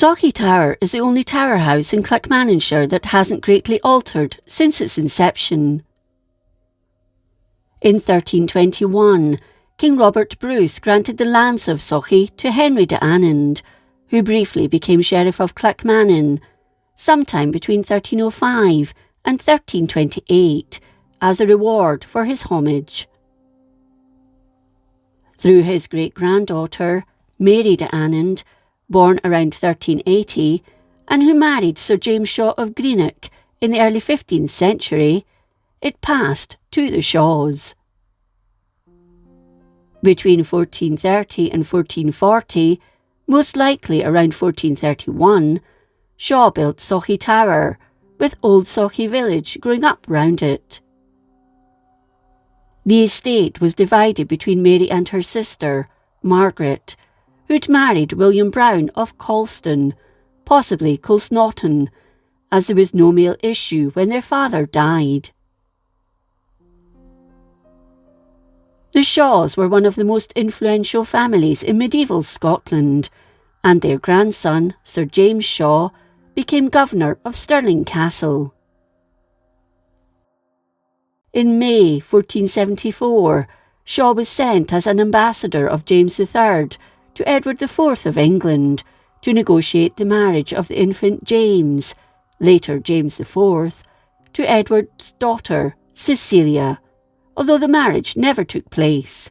Sauchie Tower is the only tower house in Clackmannanshire that hasn't greatly altered since its inception. In 1321, King Robert Bruce granted the lands of Sauchie to Henry de Anand, who briefly became Sheriff of Clackmannan, sometime between 1305 and 1328, as a reward for his homage. Through his great-granddaughter, Mary de Anand, born around 1380, and who married Sir James Shaw of Greenock in the early 15th century, it passed to the Shaws. Between 1430 and 1440, most likely around 1431, Shaw built Sauchie Tower, with Old Sauchie village growing up round it. The estate was divided between Mary and her sister, Margaret, who'd married William Brown of Colston, possibly Colsnaughton, as there was no male issue when their father died. The Shaws were one of the most influential families in medieval Scotland, and their grandson, Sir James Shaw, became governor of Stirling Castle. In May 1474, Shaw was sent as an ambassador of James III to Edward IV of England to negotiate the marriage of the infant James, later James IV, to Edward's daughter, Cecilia, although the marriage never took place.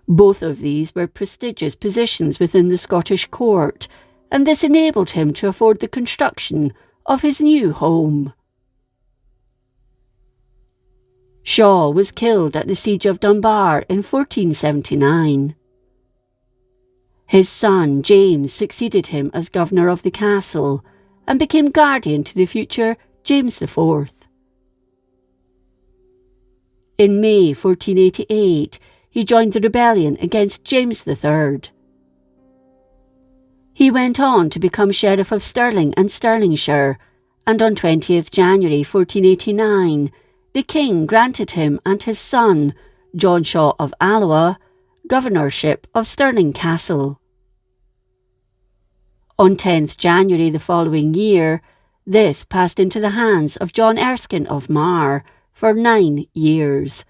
Both of these were prestigious positions within the Scottish court, and this enabled him to afford the construction of his new home. Shaw was killed at the Siege of Dunbar in 1479. His son James succeeded him as governor of the castle and became guardian to the future James IV. In May 1488, he joined the rebellion against James III. He went on to become Sheriff of Stirling and Stirlingshire, and on 20th January 1489, the king granted him and his son, John Shaw of Alloa, governorship of Stirling Castle. On 10th January the following year, this passed into the hands of John Erskine of Mar for 9 years,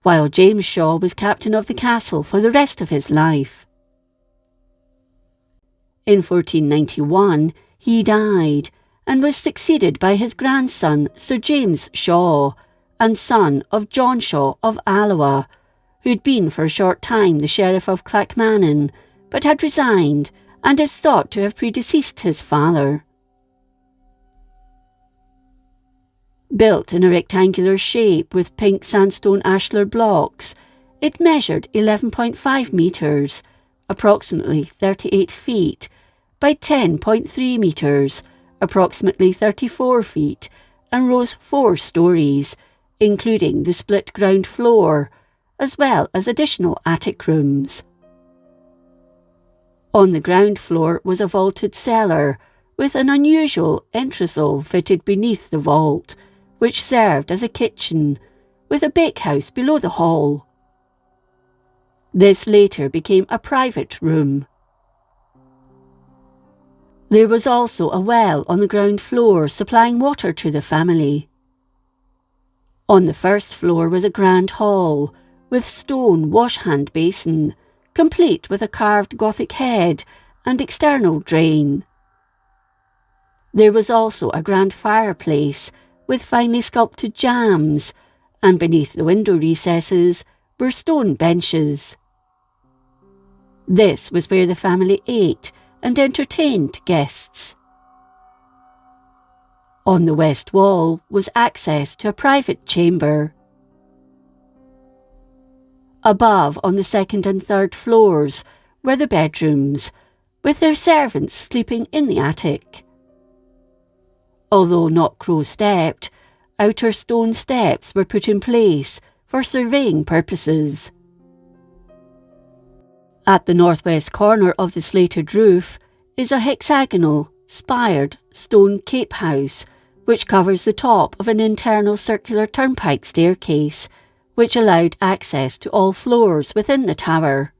while James Shaw was captain of the castle for the rest of his life. In 1491, he died and was succeeded by his grandson Sir James Shaw, and son of John Shaw of Alloa, who'd been for a short time the Sheriff of Clackmannan, but had resigned and is thought to have predeceased his father. Built in a rectangular shape with pink sandstone ashlar blocks, it measured 11.5 metres, approximately 38 feet, by 10.3 metres, approximately 34 feet, and rose 4 stories, including the split ground floor, as well as additional attic rooms. On the ground floor was a vaulted cellar, with an unusual entresol fitted beneath the vault, which served as a kitchen, with a bakehouse below the hall. This later became a private room. There was also a well on the ground floor supplying water to the family. On the first floor was a grand hall, with stone wash-hand basin, complete with a carved Gothic head and external drain. There was also a grand fireplace, with finely sculpted jambs, and beneath the window recesses were stone benches. This was where the family ate and entertained guests. On the west wall was access to a private chamber. Above, on the second and third floors, were the bedrooms, with their servants sleeping in the attic. Although not crow-stepped, outer stone steps were put in place for surveying purposes. At the northwest corner of the slated roof is a hexagonal, spired stone cape house, which covers the top of an internal circular turnpike staircase, which allowed access to all floors within the tower.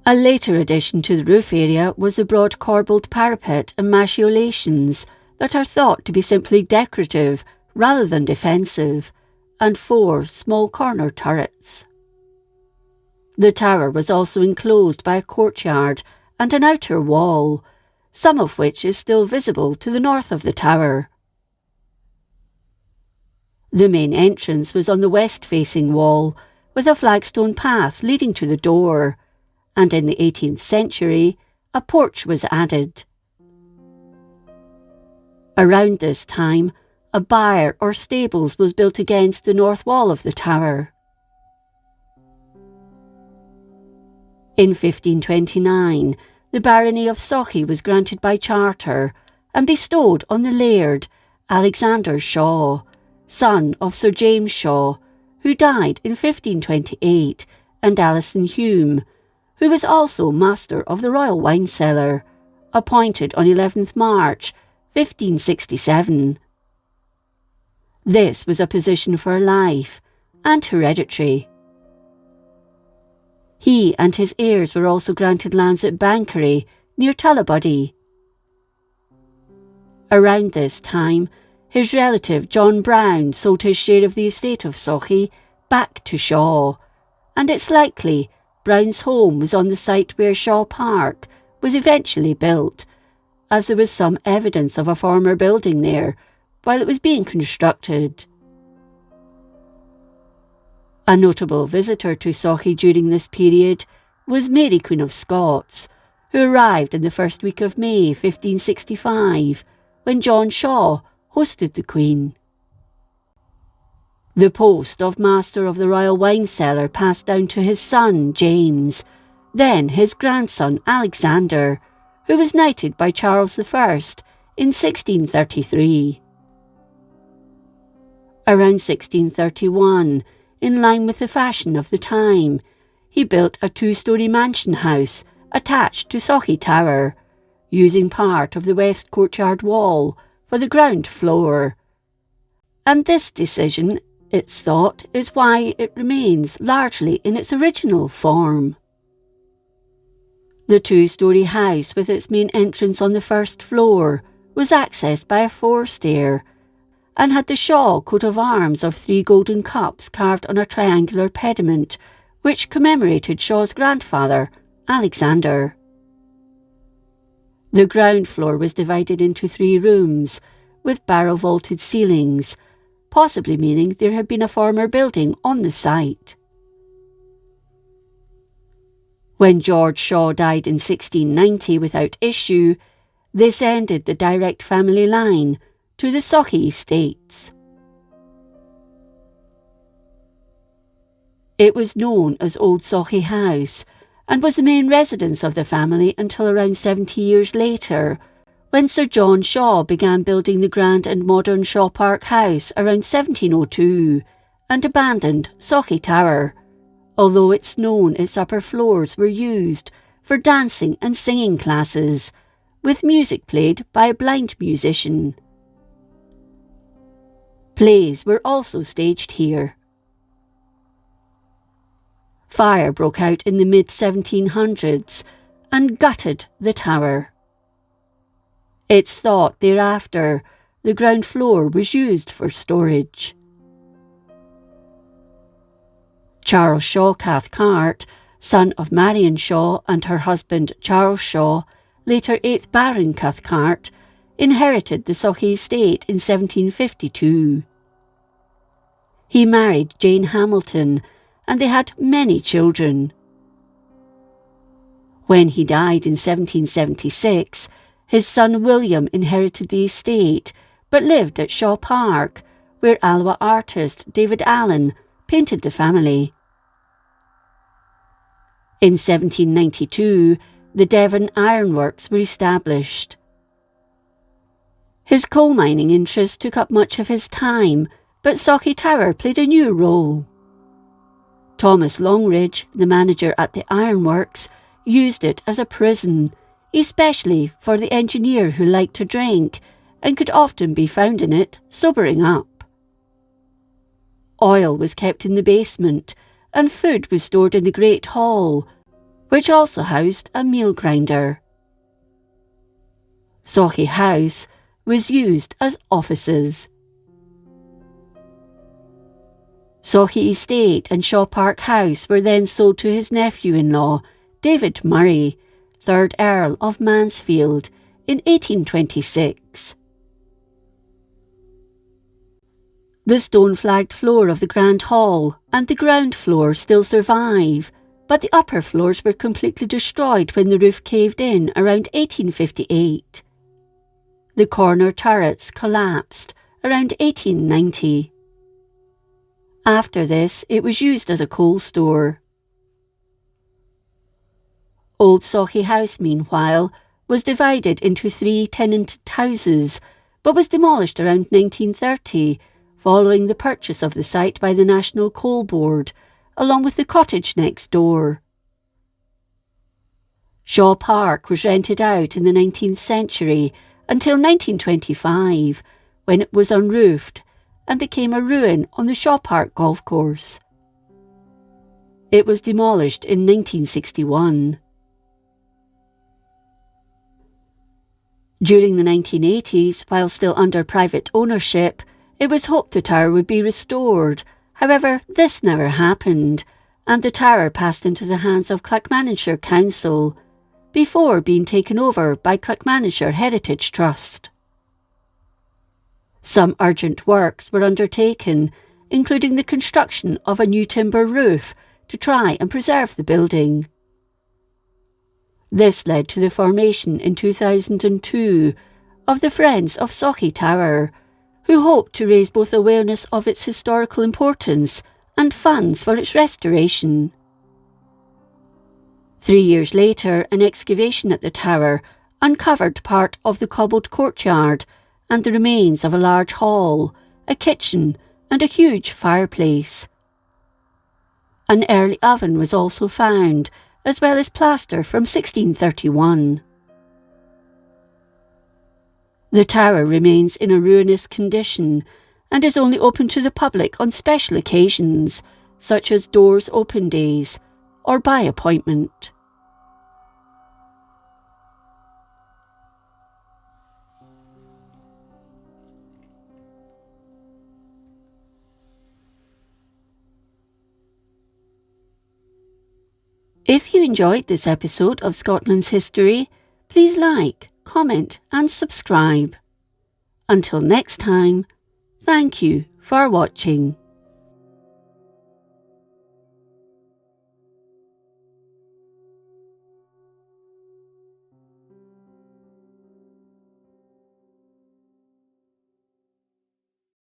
A later addition to the roof area was the broad corbelled parapet and machicolations that are thought to be simply decorative rather than defensive, and 4 small corner turrets. The tower was also enclosed by a courtyard and an outer wall, some of which is still visible to the north of the tower. The main entrance was on the west-facing wall, with a flagstone path leading to the door, and in the 18th century, a porch was added. Around this time, a byre or stables was built against the north wall of the tower. In 1529, the barony of Sauchie was granted by charter and bestowed on the laird Alexander Shaw, son of Sir James Shaw, who died in 1528, and Alison Hume, who was also master of the royal wine cellar, appointed on 11th March 1567. This was a position for life and hereditary. He and his heirs were also granted lands at Bankery, near Tullibody. Around this time, his relative John Brown sold his share of the estate of Sauchie back to Shaw, and it's likely Brown's home was on the site where Shaw Park was eventually built, as there was some evidence of a former building there while it was being constructed. A notable visitor to Sauchie during this period was Mary Queen of Scots, who arrived in the first week of May 1565, when John Shaw hosted the Queen. The post of Master of the Royal Wine Cellar passed down to his son James, then his grandson Alexander, who was knighted by Charles I in 1633. Around 1631, in line with the fashion of the time, he built a 2-storey mansion house attached to Sauchie Tower, using part of the west courtyard wall for the ground floor. And this decision, it's thought, is why it remains largely in its original form. The 2-storey house, with its main entrance on the first floor, was accessed by a 4-stair, and had the Shaw coat of arms of 3 golden cups carved on a triangular pediment, which commemorated Shaw's grandfather, Alexander. The ground floor was divided into 3 rooms, with barrel-vaulted ceilings, possibly meaning there had been a former building on the site. When George Shaw died in 1690 without issue, this ended the direct family line to the Sauchie estates. It was known as Old Sauchie House, and was the main residence of the family until around 70 years later, when Sir John Shaw began building the grand and modern Shaw Park House around 1702, and abandoned Sauchie Tower, although it's known its upper floors were used for dancing and singing classes, with music played by a blind musician. Plays were also staged here. Fire broke out in the mid-1700s and gutted the tower. It's thought thereafter the ground floor was used for storage. Charles Shaw Cathcart, son of Marion Shaw and her husband Charles Shaw, later 8th Baron Cathcart, inherited the Sauchie estate in 1752. He married Jane Hamilton, and they had many children. When he died in 1776, his son William inherited the estate, but lived at Shaw Park, where Alloa artist David Allen painted the family. In 1792, the Devon Ironworks were established. His coal mining interest took up much of his time, but Sauchie Tower played a new role. Thomas Longridge, the manager at the ironworks, used it as a prison, especially for the engineer who liked to drink and could often be found in it sobering up. Oil was kept in the basement, and food was stored in the Great Hall, which also housed a meal grinder. Sauchie House was used as offices. Sauchie Estate and Shaw Park House were then sold to his nephew-in-law, David Murray, 3rd Earl of Mansfield, in 1826. The stone-flagged floor of the Grand Hall and the ground floor still survive, but the upper floors were completely destroyed when the roof caved in around 1858. The corner turrets collapsed around 1890. After this, it was used as a coal store. Old Sauchie House, meanwhile, was divided into 3 tenanted houses, but was demolished around 1930, following the purchase of the site by the National Coal Board, along with the cottage next door. Shaw Park was rented out in the 19th century until 1925, when it was unroofed and became a ruin on the Shaw Park golf course. It was demolished in 1961. During the 1980s, while still under private ownership, it was hoped the tower would be restored. However, this never happened, and the tower passed into the hands of Clackmannanshire Council, before being taken over by Clackmannanshire Heritage Trust. Some urgent works were undertaken, including the construction of a new timber roof to try and preserve the building. This led to the formation in 2002 of the Friends of Sauchie Tower, who hoped to raise both awareness of its historical importance and funds for its restoration. 3 years later, an excavation at the tower uncovered part of the cobbled courtyard and the remains of a large hall, a kitchen, and a huge fireplace. An early oven was also found, as well as plaster from 1631. The tower remains in a ruinous condition and is only open to the public on special occasions, such as doors open days or by appointment. If you enjoyed this episode of Scotland's History, please like, comment and subscribe. Until next time, thank you for watching.